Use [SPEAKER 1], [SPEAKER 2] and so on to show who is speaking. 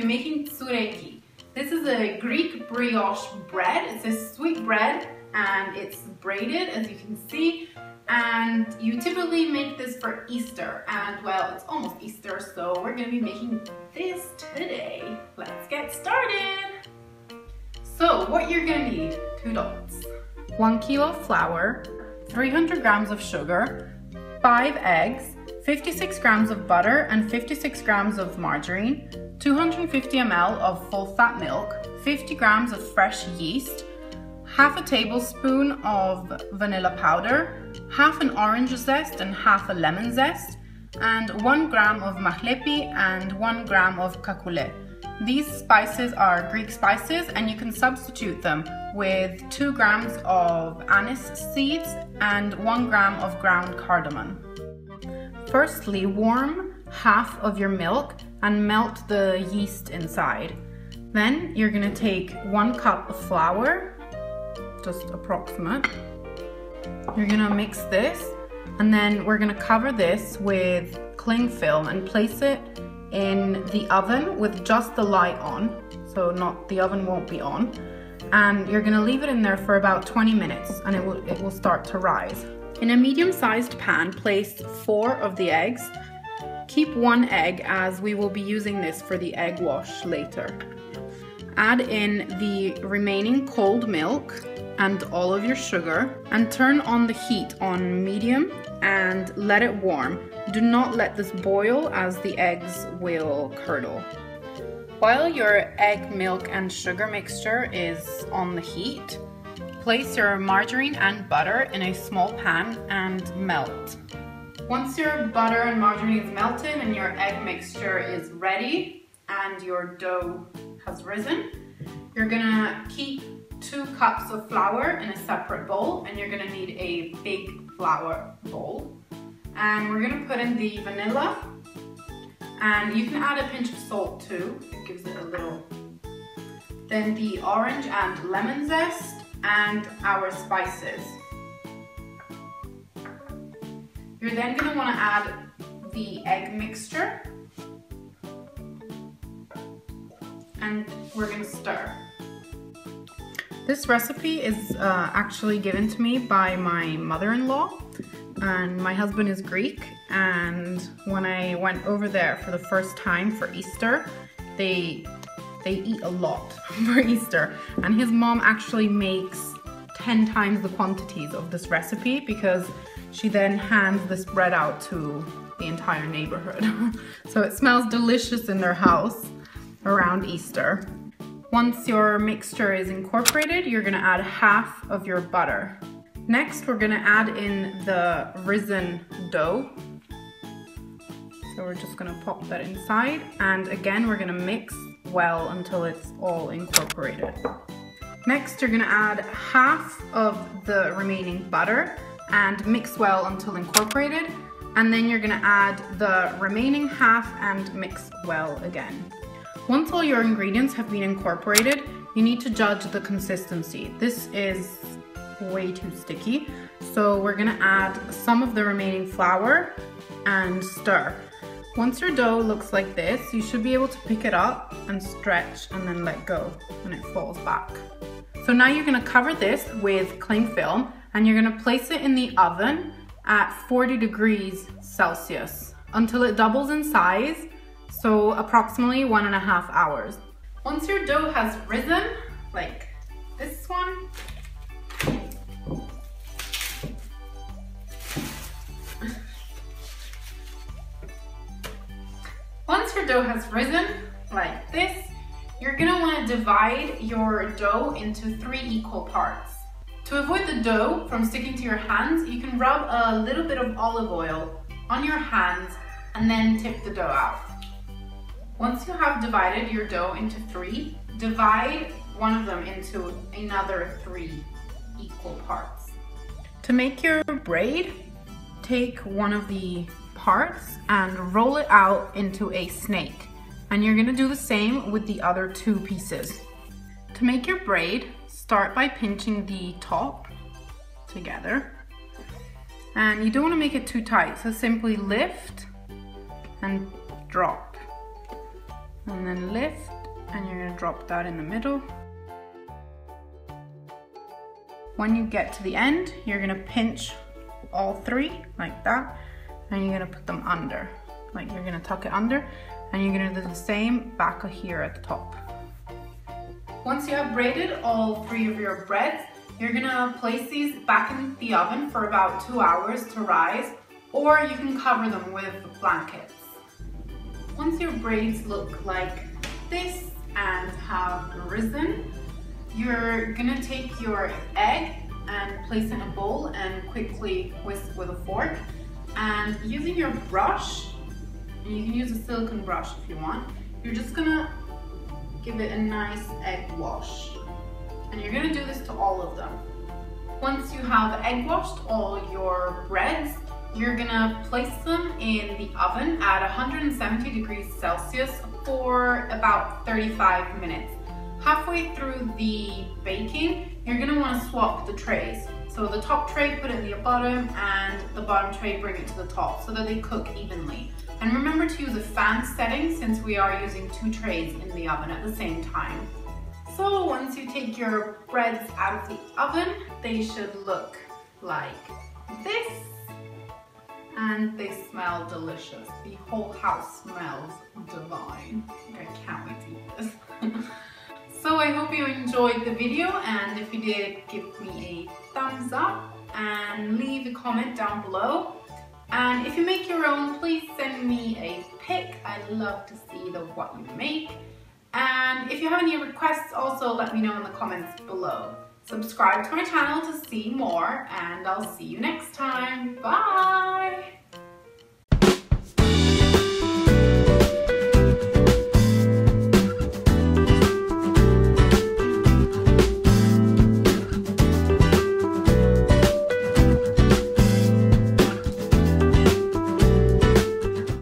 [SPEAKER 1] making tsoureki. This is a Greek brioche bread. It's a sweet bread and it's braided, as you can see. And you typically make this for Easter, and well, it's almost Easter, so we're gonna be making this today. Let's get started. So what you're gonna need, 2 dots, 1 kilo flour, 300 grams of sugar, 5 eggs, 56 grams of butter and 56 grams of margarine, 250 ml of full fat milk, 50 grams of fresh yeast, half a tablespoon of vanilla powder, half an orange zest and half a lemon zest, and 1 gram of mahlepi and 1 gram of kakoule. These spices are Greek spices, and you can substitute them with 2 grams of anise seeds and 1 gram of ground cardamon. Firstly, warm half of your milk and melt the yeast inside. Then you're gonna take 1 cup of flour, just approximate. You're gonna mix this, and then we're gonna cover this with cling film and place it in the oven with just the light on, so the oven won't be on. And you're gonna leave it in there for about 20 minutes and it will start to rise. In a medium-sized pan, place 4 of the eggs. Keep 1 egg, as we will be using this for the egg wash later. Add in the remaining cold milk and all of your sugar, and turn on the heat on medium and let it warm. Do not let this boil, as the eggs will curdle. While your egg, milk and sugar mixture is on the heat, place your margarine and butter in a small pan and melt. Once your butter and margarine is melted and your egg mixture is ready and your dough has risen, you're gonna keep 2 cups of flour in a separate bowl, and you're gonna need a big flour bowl. And we're gonna put in the vanilla, and you can add a pinch of salt too, it gives it a little. Then the orange and lemon zest, and our spices. You're then going to want to add the egg mixture, and we're going to stir. This recipe is actually given to me by my mother-in-law, and my husband is Greek, and when I went over there for the first time for Easter, they eat a lot for Easter, and his mom actually makes 10 times the quantities of this recipe, because she then hands this bread out to the entire neighborhood. So it smells delicious in their house around Easter. Once your mixture is incorporated, you're gonna add half of your butter. Next, we're gonna add in the risen dough. So we're just gonna pop that inside, and again, we're gonna mix well until it's all incorporated. Next, you're gonna add half of the remaining butter and mix well until incorporated, and then you're gonna add the remaining half and mix well again. Once all your ingredients have been incorporated, you need to judge the consistency. This is way too sticky, so we're gonna add some of the remaining flour and stir. Once your dough looks like this, you should be able to pick it up and stretch and then let go when it falls back. So now you're gonna cover this with cling film, and you're gonna place it in the oven at 40 degrees Celsius until it doubles in size, so approximately 1.5 hours. Once your dough has risen, like this one, once your dough has risen like this, you're gonna want to divide your dough into 3 equal parts. To avoid the dough from sticking to your hands, you can rub a little bit of olive oil on your hands and then tip the dough out. Once you have divided your dough into 3, divide one of them into another 3 equal parts. To make your braid, take one of the parts and roll it out into a snake. And you're gonna do the same with the other 2 pieces. To make your braid, start by pinching the top together. And you don't wanna make it too tight, so simply lift and drop. And then lift and you're going to drop that in the middle. When you get to the end, you're going to pinch all three like that, and you're going to put them under. Like you're going to tuck it under, and you're going to do the same back here at the top. Once you have braided all three of your breads, you're going to place these back in the oven for about 2 hours to rise, or you can cover them with blankets. Once your braids look like this and have risen, you're gonna take your egg and place it in a bowl and quickly whisk with a fork. And using your brush, and you can use a silicone brush if you want, you're just gonna give it a nice egg wash. And you're gonna do this to all of them. Once you have egg washed all your breads, you're gonna place them in the oven at 170 degrees Celsius for about 35 minutes. Halfway through the baking, you're gonna wanna swap the trays. So the top tray, put it in the bottom, and the bottom tray, bring it to the top so that they cook evenly. And remember to use a fan setting since we are using 2 trays in the oven at the same time. So once you take your breads out of the oven, they should look like this. And they smell delicious. The whole house smells divine. I can't wait to eat this. So I hope you enjoyed the video, and if you did, give me a thumbs up and leave a comment down below. And if you make your own, please send me a pic. I'd love to see what you make. And if you have any requests, also let me know in the comments below. Subscribe to my channel to see more, and I'll see you next time. Bye!